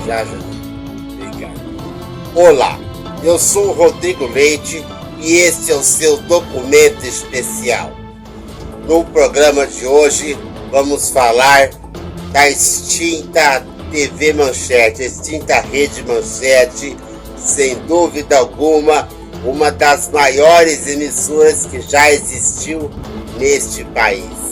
Já. Obrigado. Olá, eu sou o Rodrigo Leite e este é o seu documento especial. No programa de hoje vamos falar da extinta TV Manchete, extinta Rede Manchete, sem dúvida alguma, uma das maiores emissoras que já existiu neste país.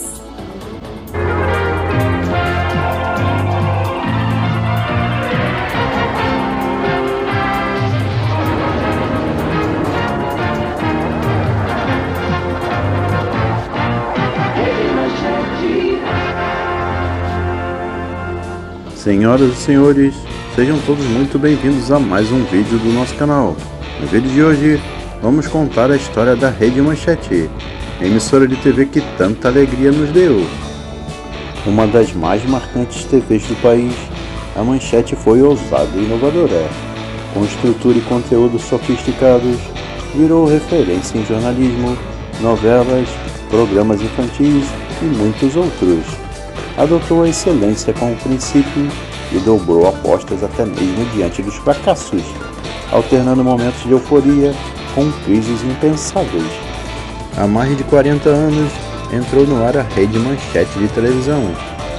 Senhoras e senhores, sejam todos muito bem-vindos a mais um vídeo do nosso canal. No vídeo de hoje, vamos contar a história da Rede Manchete, a emissora de TV que tanta alegria nos deu. Uma das mais marcantes TVs do país, a Manchete foi ousada e inovadora. Com estrutura e conteúdo sofisticados, virou referência em jornalismo, novelas, programas infantis e muitos outros. Adotou a excelência como princípio e dobrou apostas até mesmo diante dos fracassos, alternando momentos de euforia com crises impensáveis. Há mais de 40 anos, entrou no ar a Rede Manchete de televisão,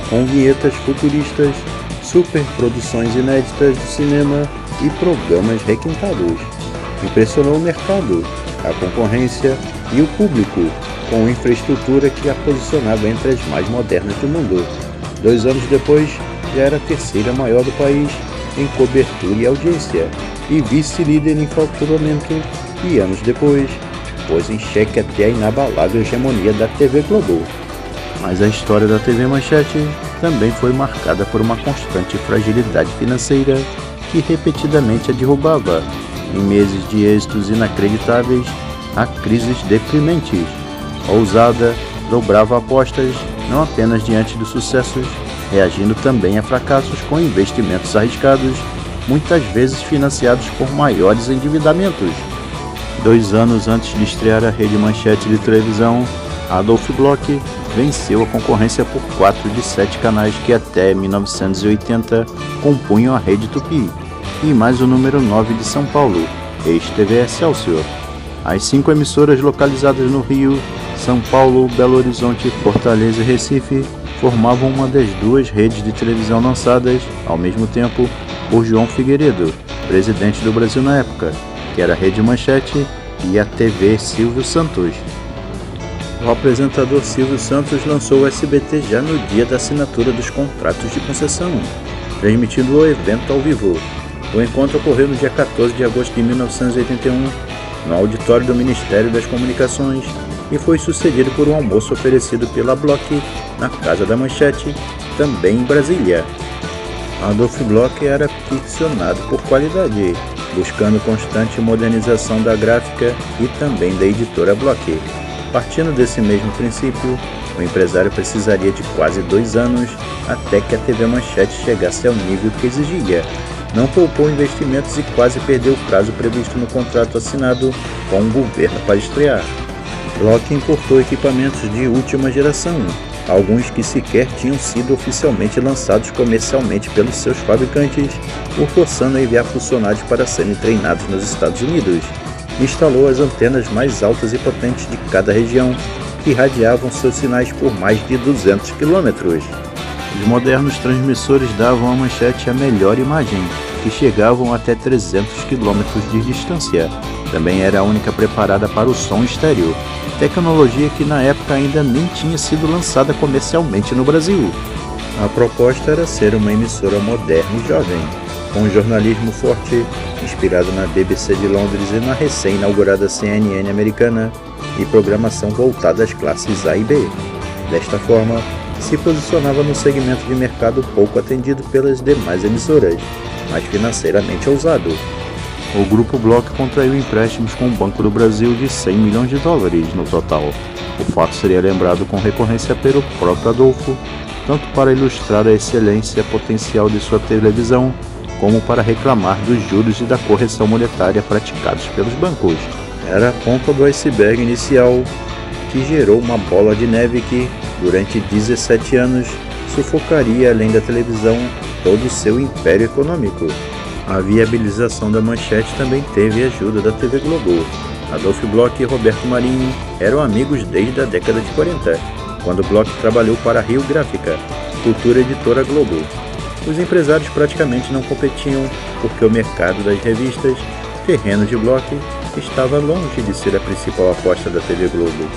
com vinhetas futuristas, superproduções inéditas do cinema e programas requintados. Impressionou o mercado, a concorrência e o público, com infraestrutura que a posicionava entre as mais modernas do mundo. 2 anos depois, já era a terceira maior do país em cobertura e audiência, e vice-líder em faturamento, e anos depois, pôs em xeque até a inabalável hegemonia da TV Globo. Mas a história da TV Manchete também foi marcada por uma constante fragilidade financeira que repetidamente a derrubava, em meses de êxitos inacreditáveis a crises deprimentes. Ousada, dobrava apostas, não apenas diante dos sucessos, reagindo também a fracassos com investimentos arriscados, muitas vezes financiados por maiores endividamentos. 2 anos antes de estrear a Rede Manchete de televisão, Adolf Bloch venceu a concorrência por 4 de 7 canais que até 1980 compunham a Rede Tupi, e mais o número 9 de São Paulo, ex-TV Excelsior. As 5 emissoras localizadas no Rio, São Paulo, Belo Horizonte, Fortaleza e Recife formavam uma das 2 redes de televisão lançadas, ao mesmo tempo, por João Figueiredo, presidente do Brasil na época, que era a Rede Manchete e a TV Silvio Santos. O apresentador Silvio Santos lançou o SBT já no dia da assinatura dos contratos de concessão, transmitindo o evento ao vivo. O encontro ocorreu no dia 14 de agosto de 1981, no auditório do Ministério das Comunicações, e foi sucedido por um almoço oferecido pela Bloch na Casa da Manchete, também em Brasília. Adolf Bloch era ficcionado por qualidade, buscando constante modernização da gráfica e também da editora Bloch. Partindo desse mesmo princípio, o empresário precisaria de quase 2 anos até que a TV Manchete chegasse ao nível que exigia. Não poupou investimentos e quase perdeu o prazo previsto no contrato assinado com o governo para estrear. Bloch importou equipamentos de última geração, alguns que sequer tinham sido oficialmente lançados comercialmente pelos seus fabricantes, o forçando a enviar funcionários para serem treinados nos Estados Unidos. Instalou as antenas mais altas e potentes de cada região, que irradiavam seus sinais por mais de 200 quilômetros. Os modernos transmissores davam à Manchete a melhor imagem, que chegavam até 300 km de distância. Também era a única preparada para o som estéreo, tecnologia que na época ainda nem tinha sido lançada comercialmente no Brasil. A proposta era ser uma emissora moderna e jovem, com jornalismo forte, inspirado na BBC de Londres e na recém-inaugurada CNN americana, e programação voltada às classes A e B. Desta forma, se posicionava no segmento de mercado pouco atendido pelas demais emissoras, mas financeiramente ousado. O Grupo Bloch contraiu empréstimos com o Banco do Brasil de 100 milhões de dólares no total. O fato seria lembrado com recorrência pelo próprio Adolfo, tanto para ilustrar a excelência potencial de sua televisão, como para reclamar dos juros e da correção monetária praticados pelos bancos. Era a ponta do iceberg inicial que gerou uma bola de neve que, durante 17 anos, sufocaria além da televisão todo o seu império econômico. A viabilização da Manchete também teve a ajuda da TV Globo. Adolphe Bloch e Roberto Marinho eram amigos desde a década de 40, quando Bloch trabalhou para a Rio Gráfica, futura editora Globo. Os empresários praticamente não competiam, porque o mercado das revistas, terreno de Bloch, estava longe de ser a principal aposta da TV Globo.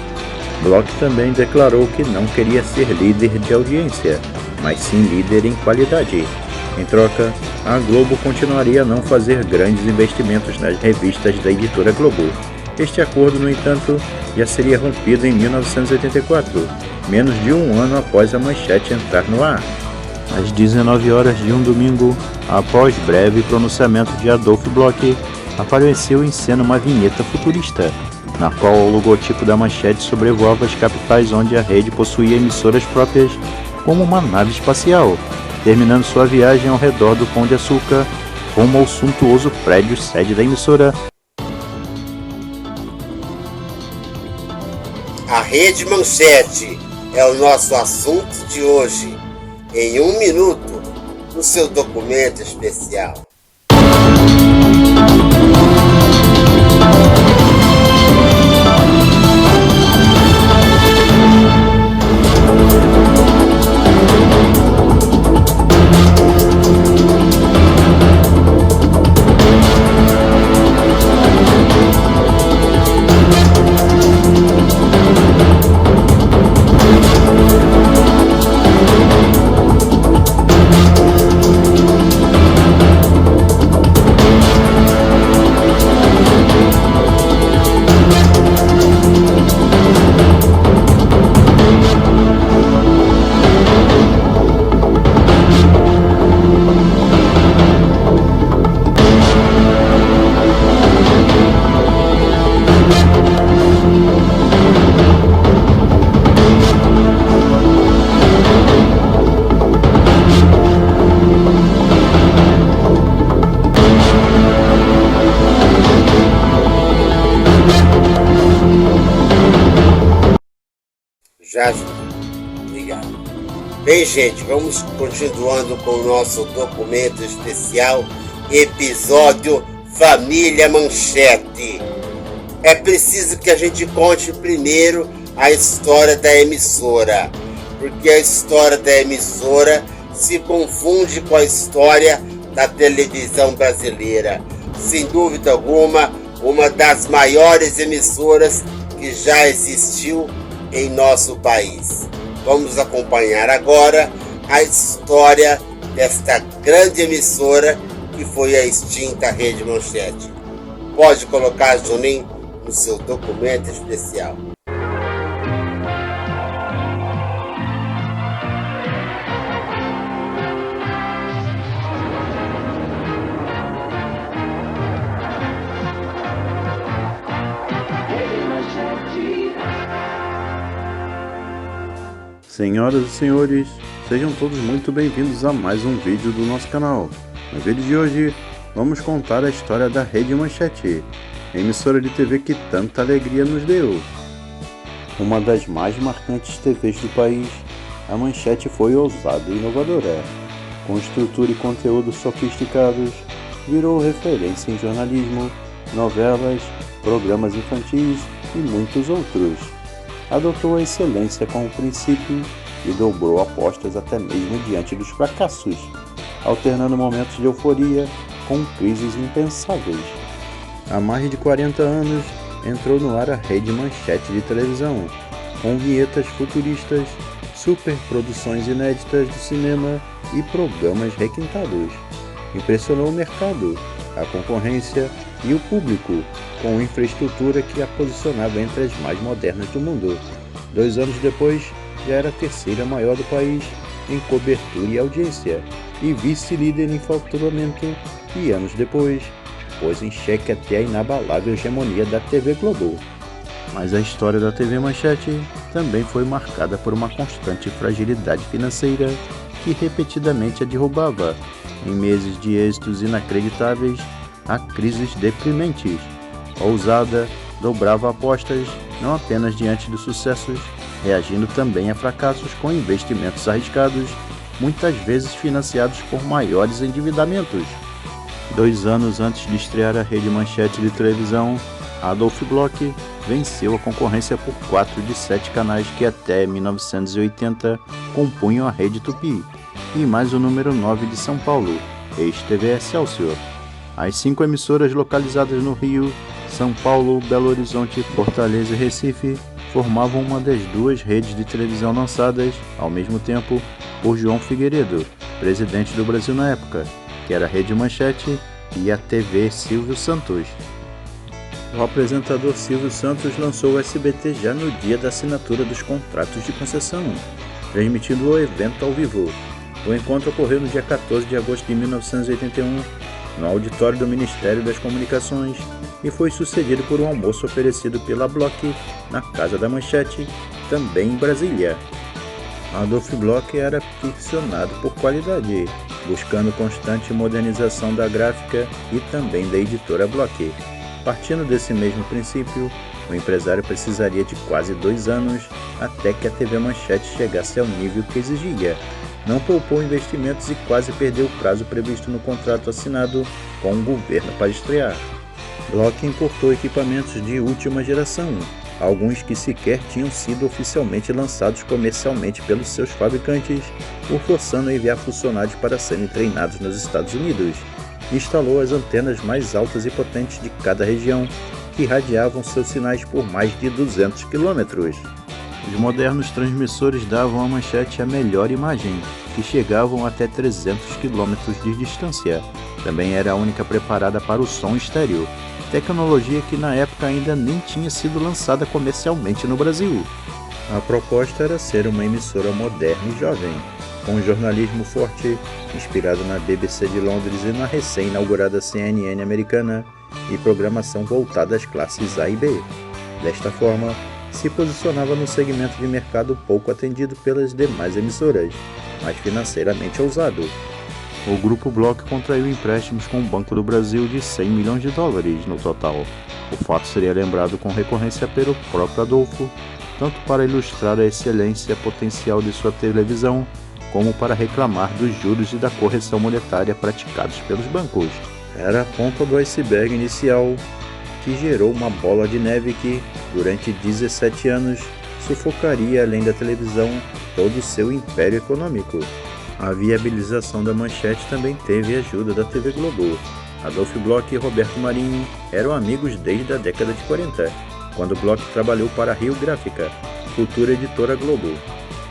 Bloch também declarou que não queria ser líder de audiência, mas sim líder em qualidade. Em troca, a Globo continuaria a não fazer grandes investimentos nas revistas da editora Globo. Este acordo, no entanto, já seria rompido em 1984, menos de um ano após a Manchete entrar no ar. Às 19 horas de um domingo, após breve pronunciamento de Adolphe Bloch, apareceu em cena uma vinheta futurista, na qual o logotipo da Manchete sobrevoava as capitais onde a rede possuía emissoras próprias, como uma nave espacial, terminando sua viagem ao redor do Pão de Açúcar, rumo ao suntuoso prédio sede da emissora. A Rede Manchete é o nosso assunto de hoje, em 1 minuto, no seu documento especial. Já, obrigado. Bem, gente, vamos continuando com o nosso documento especial, episódio Família Manchete. É preciso que a gente conte primeiro a história da emissora, porque a história da emissora se confunde com a história da televisão brasileira. Sem dúvida alguma, uma das maiores emissoras que já existiu em nosso país. Vamos acompanhar agora a história desta grande emissora que foi a extinta Rede Manchete. Pode colocar, Juninho, no seu documento especial. Senhoras e senhores, sejam todos muito bem-vindos a mais um vídeo do nosso canal. No vídeo de hoje, vamos contar a história da Rede Manchete, a emissora de TV que tanta alegria nos deu. Uma das mais marcantes TVs do país, a Manchete foi ousada e inovadora. Com estrutura e conteúdo sofisticados, virou referência em jornalismo, novelas, programas infantis e muitos outros. Adotou a excelência como princípio e dobrou apostas até mesmo diante dos fracassos, alternando momentos de euforia com crises impensáveis. Há mais de 40 anos, entrou no ar a Rede Manchete de televisão, com vinhetas futuristas, superproduções inéditas do cinema e programas requintados. Impressionou o mercado, a concorrência e o público, com infraestrutura que a posicionava entre as mais modernas do mundo. 2 anos depois, já era a terceira maior do país em cobertura e audiência, e vice-líder em faturamento, e anos depois, pôs em xeque até a inabalável hegemonia da TV Globo. Mas a história da TV Manchete também foi marcada por uma constante fragilidade financeira que repetidamente a derrubava, em meses de êxitos inacreditáveis a crises deprimentes. Ousada, dobrava apostas não apenas diante dos sucessos, reagindo também a fracassos com investimentos arriscados muitas vezes financiados por maiores endividamentos. 2 anos antes de estrear a Rede Manchete de televisão, Adolph Bloch venceu a concorrência por 4 de 7 canais que até 1980 compunham a Rede Tupi, e mais o número 9 de São Paulo, ex-TV Excelsior. As 5 emissoras localizadas no Rio, São Paulo, Belo Horizonte, Fortaleza e Recife formavam uma das 2 redes de televisão lançadas, ao mesmo tempo, por João Figueiredo, presidente do Brasil na época, que era a Rede Manchete e a TV Silvio Santos. O apresentador Silvio Santos lançou o SBT já no dia da assinatura dos contratos de concessão, transmitindo o evento ao vivo. O encontro ocorreu no dia 14 de agosto de 1981, no auditório do Ministério das Comunicações, e foi sucedido por um almoço oferecido pela Bloch na Casa da Manchete, também em Brasília. Adolph Bloch era ficcionado por qualidade, buscando constante modernização da gráfica e também da editora Bloch. Partindo desse mesmo princípio, o empresário precisaria de quase 2 anos até que a TV Manchete chegasse ao nível que exigia. Não poupou investimentos e quase perdeu o prazo previsto no contrato assinado com o governo para estrear. Bloch importou equipamentos de última geração, alguns que sequer tinham sido oficialmente lançados comercialmente pelos seus fabricantes, o forçando a enviar funcionários para serem treinados nos Estados Unidos. Instalou as antenas mais altas e potentes de cada região, que irradiavam seus sinais por mais de 200 quilômetros. Os modernos transmissores davam à Manchete a melhor imagem, que chegavam até 300 quilômetros de distância. Também era a única preparada para o som estéreo, tecnologia que na época ainda nem tinha sido lançada comercialmente no Brasil. A proposta era ser uma emissora moderna e jovem, com jornalismo forte, inspirado na BBC de Londres e na recém-inaugurada CNN americana, e programação voltada às classes A e B. Desta forma, se posicionava no segmento de mercado pouco atendido pelas demais emissoras, mas financeiramente ousado. O Grupo Bloch contraiu empréstimos com o Banco do Brasil de US$100 milhões no total. O fato seria lembrado com recorrência pelo próprio Adolfo, tanto para ilustrar a excelência potencial de sua televisão, como para reclamar dos juros e da correção monetária praticados pelos bancos. Era a ponta do iceberg inicial, que gerou uma bola de neve que, durante 17 anos, sufocaria além da televisão todo o seu império econômico. A viabilização da Manchete também teve a ajuda da TV Globo. Adolph Bloch e Roberto Marinho eram amigos desde a década de 40, quando Bloch trabalhou para a Rio Gráfica, futura editora Globo.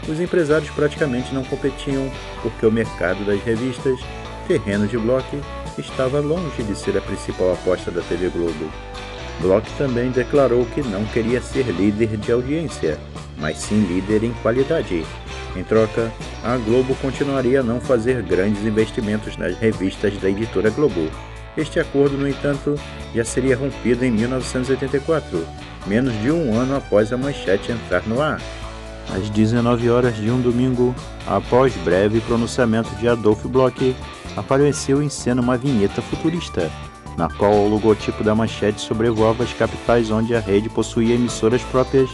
Os empresários praticamente não competiam, porque o mercado das revistas, terreno de Bloch, estava longe de ser a principal aposta da TV Globo. Bloch também declarou que não queria ser líder de audiência, mas sim líder em qualidade. Em troca, a Globo continuaria a não fazer grandes investimentos nas revistas da editora Globo. Este acordo, no entanto, já seria rompido em 1984, menos de um ano após a Manchete entrar no ar. Às 19 horas de um domingo, após breve pronunciamento de Adolph Bloch, apareceu em cena uma vinheta futurista, na qual o logotipo da Manchete sobrevoava as capitais onde a rede possuía emissoras próprias,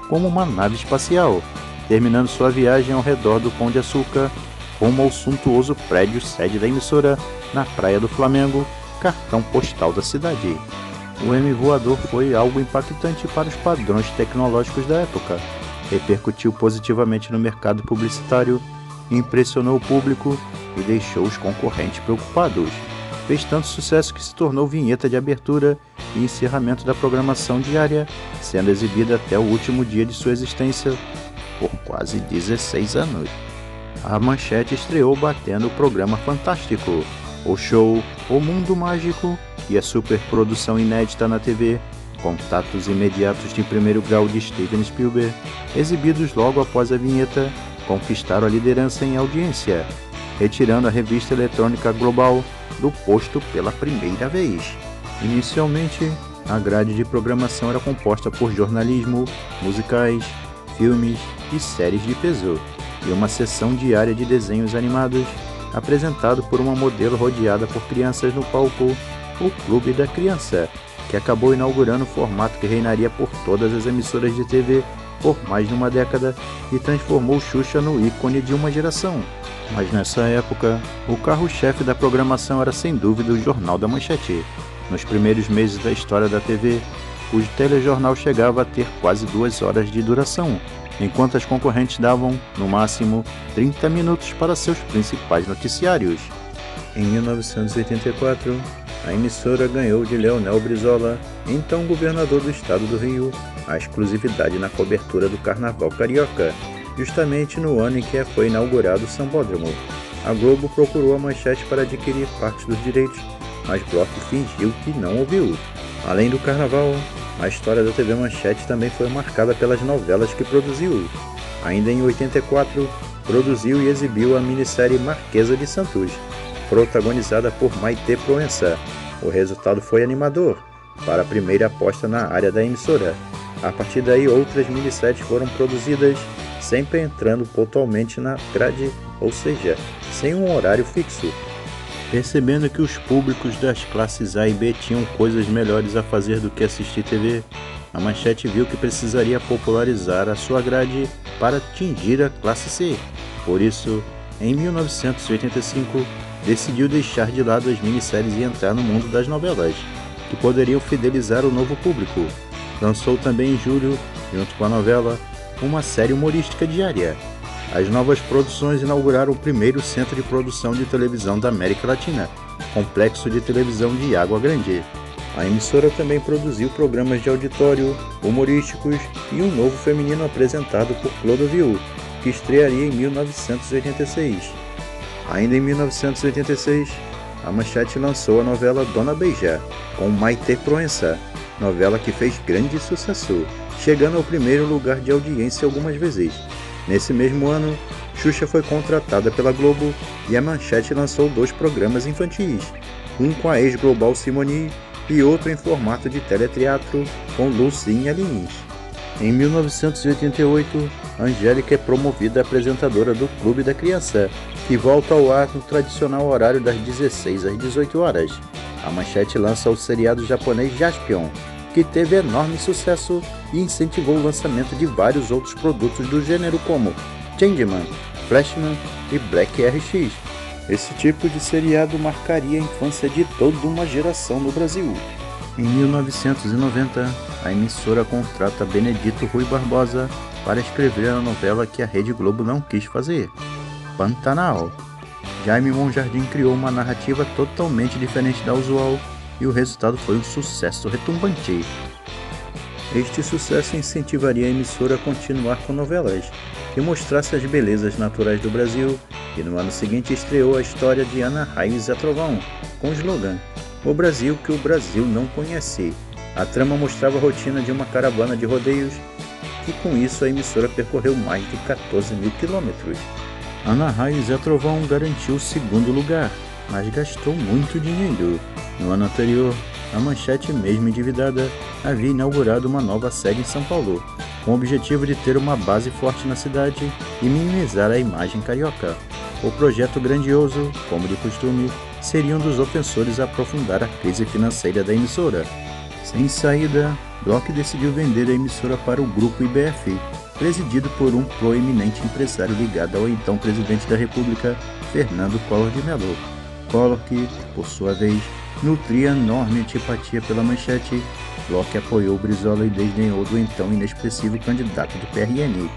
como uma nave espacial, terminando sua viagem ao redor do Pão de Açúcar, rumo ao suntuoso prédio sede da emissora, na Praia do Flamengo, cartão postal da cidade. O M voador foi algo impactante para os padrões tecnológicos da época, repercutiu positivamente no mercado publicitário, impressionou o público e deixou os concorrentes preocupados. Fez tanto sucesso que se tornou vinheta de abertura e encerramento da programação diária, sendo exibida até o último dia de sua existência, por quase 16 anos. A Manchete estreou batendo o programa Fantástico, o show O Mundo Mágico e a superprodução inédita na TV, Contatos Imediatos de Primeiro Grau de Steven Spielberg, exibidos logo após a vinheta, conquistaram a liderança em audiência, retirando a revista eletrônica Global do posto pela primeira vez. Inicialmente, a grade de programação era composta por jornalismo, musicais, filmes e séries de peso, e uma sessão diária de desenhos animados, apresentado por uma modelo rodeada por crianças no palco, o Clube da Criança, que acabou inaugurando o formato que reinaria por todas as emissoras de TV por mais de uma década e transformou Xuxa no ícone de uma geração. Mas nessa época, o carro-chefe da programação era sem dúvida o Jornal da Manchete. Nos primeiros meses da história da TV, o telejornal chegava a ter quase 2 horas de duração, enquanto as concorrentes davam, no máximo, 30 minutos para seus principais noticiários. Em 1984, a emissora ganhou de Leonel Brizola, então governador do estado do Rio, a exclusividade na cobertura do Carnaval Carioca, justamente no ano em que foi inaugurado o Sambódromo. A Globo procurou a Manchete para adquirir parte dos direitos, mas Bloch fingiu que não ouviu. Além do Carnaval, a história da TV Manchete também foi marcada pelas novelas que produziu. Ainda em 84, produziu e exibiu a minissérie Marquesa de Santos, protagonizada por Maite Proença. O resultado foi animador, para a primeira aposta na área da emissora. A partir daí, outras minisséries foram produzidas, sempre entrando pontualmente na grade, ou seja, sem um horário fixo. Percebendo que os públicos das classes A e B tinham coisas melhores a fazer do que assistir TV, a Manchete viu que precisaria popularizar a sua grade para atingir a classe C. Por isso, em 1985, decidiu deixar de lado as minisséries e entrar no mundo das novelas, que poderiam fidelizar o novo público. Lançou também em julho, junto com a novela, uma série humorística diária. As novas produções inauguraram o primeiro centro de produção de televisão da América Latina, Complexo de Televisão de Água Grande. A emissora também produziu programas de auditório, humorísticos e um novo feminino apresentado por Clodovil, que estrearia em 1986. Ainda em 1986, a Manchete lançou a novela Dona Beija, com Maite Proença, novela que fez grande sucesso, chegando ao primeiro lugar de audiência algumas vezes. Nesse mesmo ano, Xuxa foi contratada pela Globo e a Manchete lançou 2 programas infantis, um com a ex-Global Simone e outro em formato de teleteatro com Lucinha Lins. Em 1988, Angélica é promovida a apresentadora do Clube da Criança, que volta ao ar no tradicional horário das 16 às 18 horas. A Manchete lança o seriado japonês Jaspion, que teve enorme sucesso e incentivou o lançamento de vários outros produtos do gênero como Changeman, Flashman e Black RX. Esse tipo de seriado marcaria a infância de toda uma geração no Brasil. Em 1990, a emissora contrata Benedito Rui Barbosa para escrever a novela que a Rede Globo não quis fazer, Pantanal. Jaime Monjardim criou uma narrativa totalmente diferente da usual e o resultado foi um sucesso retumbante. Este sucesso incentivaria a emissora a continuar com novelas que mostrassem as belezas naturais do Brasil, e no ano seguinte estreou a história de Ana Raio e Zé Trovão, com o slogan "O Brasil que o Brasil não conhece". A trama mostrava a rotina de uma caravana de rodeios e com isso a emissora percorreu mais de 14 mil quilômetros. Ana Raio e Zé Trovão garantiu o 2º lugar, mas gastou muito dinheiro. No ano anterior, a Manchete, mesmo endividada, havia inaugurado uma nova sede em São Paulo, com o objetivo de ter uma base forte na cidade e minimizar a imagem carioca. O projeto grandioso, como de costume, seria um dos ofensores a aprofundar a crise financeira da emissora. Sem saída, Bloch decidiu vender a emissora para o Grupo IBF, presidido por um proeminente empresário ligado ao então presidente da República, Fernando Collor de Mello. Collor, que, por sua vez, nutria enorme antipatia pela Manchete, Bloch apoiou Brizola e desdenhou do então inexpressivo candidato do PRN.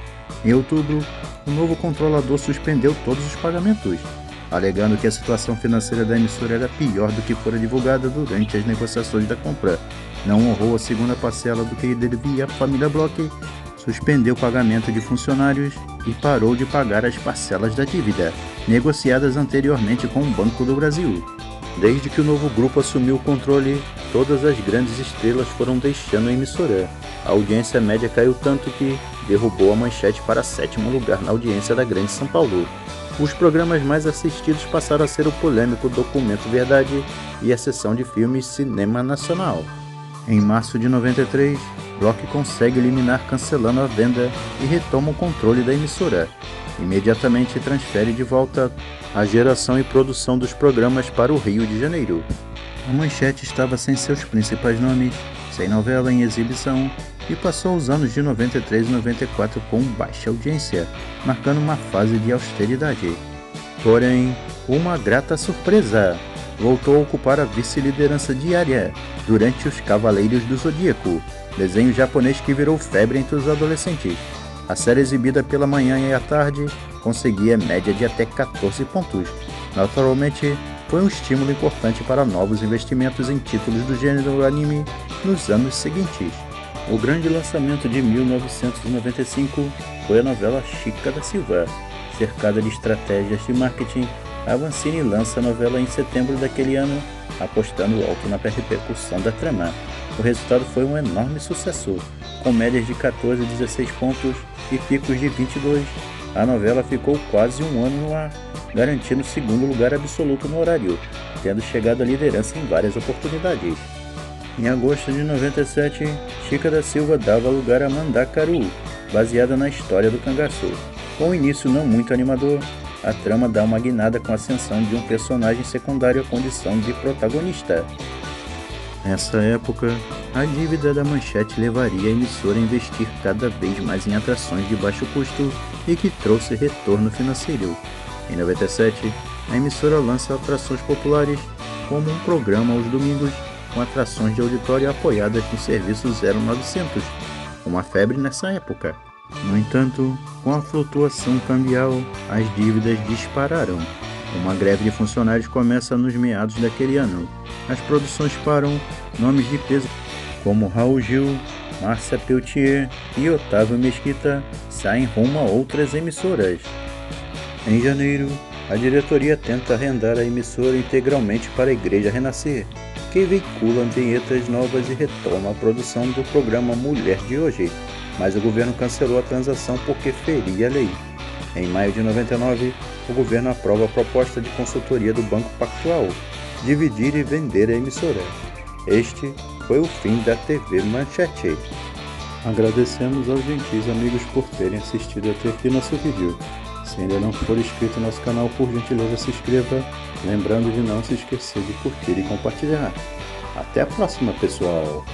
Em outubro, o novo controlador suspendeu todos os pagamentos, alegando que a situação financeira da emissora era pior do que fora divulgada durante as negociações da compra. Não honrou a 2ª parcela do que devia à família Bloch, suspendeu o pagamento de funcionários e parou de pagar as parcelas da dívida, negociadas anteriormente com o Banco do Brasil. Desde que o novo grupo assumiu o controle, todas as grandes estrelas foram deixando a emissora. A audiência média caiu tanto que derrubou a Manchete para 7º lugar na audiência da Grande São Paulo. Os programas mais assistidos passaram a ser o polêmico Documento Verdade e a sessão de filmes Cinema Nacional. Em março de 93, Bloch consegue eliminar cancelando a venda e retoma o controle da emissora. Imediatamente transfere de volta a geração e produção dos programas para o Rio de Janeiro. A Manchete estava sem seus principais nomes, sem novela em exibição e passou os anos de 93 e 94 com baixa audiência, marcando uma fase de austeridade. Porém, uma grata surpresa, voltou a ocupar a vice-liderança diária durante os Cavaleiros do Zodíaco, desenho japonês que virou febre entre os adolescentes. A série exibida pela manhã e à tarde conseguia média de até 14 pontos. Naturalmente, foi um estímulo importante para novos investimentos em títulos do gênero anime nos anos seguintes. O grande lançamento de 1995 foi a novela Chica da Silva. Cercada de estratégias de marketing, a Avancini lança a novela em setembro daquele ano, apostando alto na repercussão da trama. O resultado foi um enorme sucesso, com médias de 14 e 16 pontos e picos de 22. A novela ficou quase um ano no ar, garantindo o segundo lugar absoluto no horário, tendo chegado à liderança em várias oportunidades. Em agosto de 97, Chica da Silva dava lugar a Mandakaru, baseada na história do cangaço. Com um início não muito animador, a trama dá uma guinada com a ascensão de um personagem secundário à condição de protagonista. Nessa época, a dívida da Manchete levaria a emissora a investir cada vez mais em atrações de baixo custo e que trouxe retorno financeiro. Em 97, a emissora lança atrações populares, como um programa aos domingos, com atrações de auditório apoiadas no serviço 0900, uma febre nessa época. No entanto, com a flutuação cambial, as dívidas dispararam. Uma greve de funcionários começa nos meados daquele ano. As produções param, nomes de peso como Raul Gil, Márcia Peltier e Otávio Mesquita saem rumo a outras emissoras. Em janeiro, a diretoria tenta arrendar a emissora integralmente para a Igreja Renascer, que veicula vinhetas novas e retoma a produção do programa Mulher de Hoje, mas o governo cancelou a transação porque feria a lei. Em maio de 99, o governo aprova a proposta de consultoria do Banco Pactual, dividir e vender a emissora. Este foi o fim da TV Manchete. Agradecemos aos gentis amigos por terem assistido até aqui nosso vídeo. Se ainda não for inscrito no nosso canal, por gentileza se inscreva, lembrando de não se esquecer de curtir e compartilhar. Até a próxima, pessoal!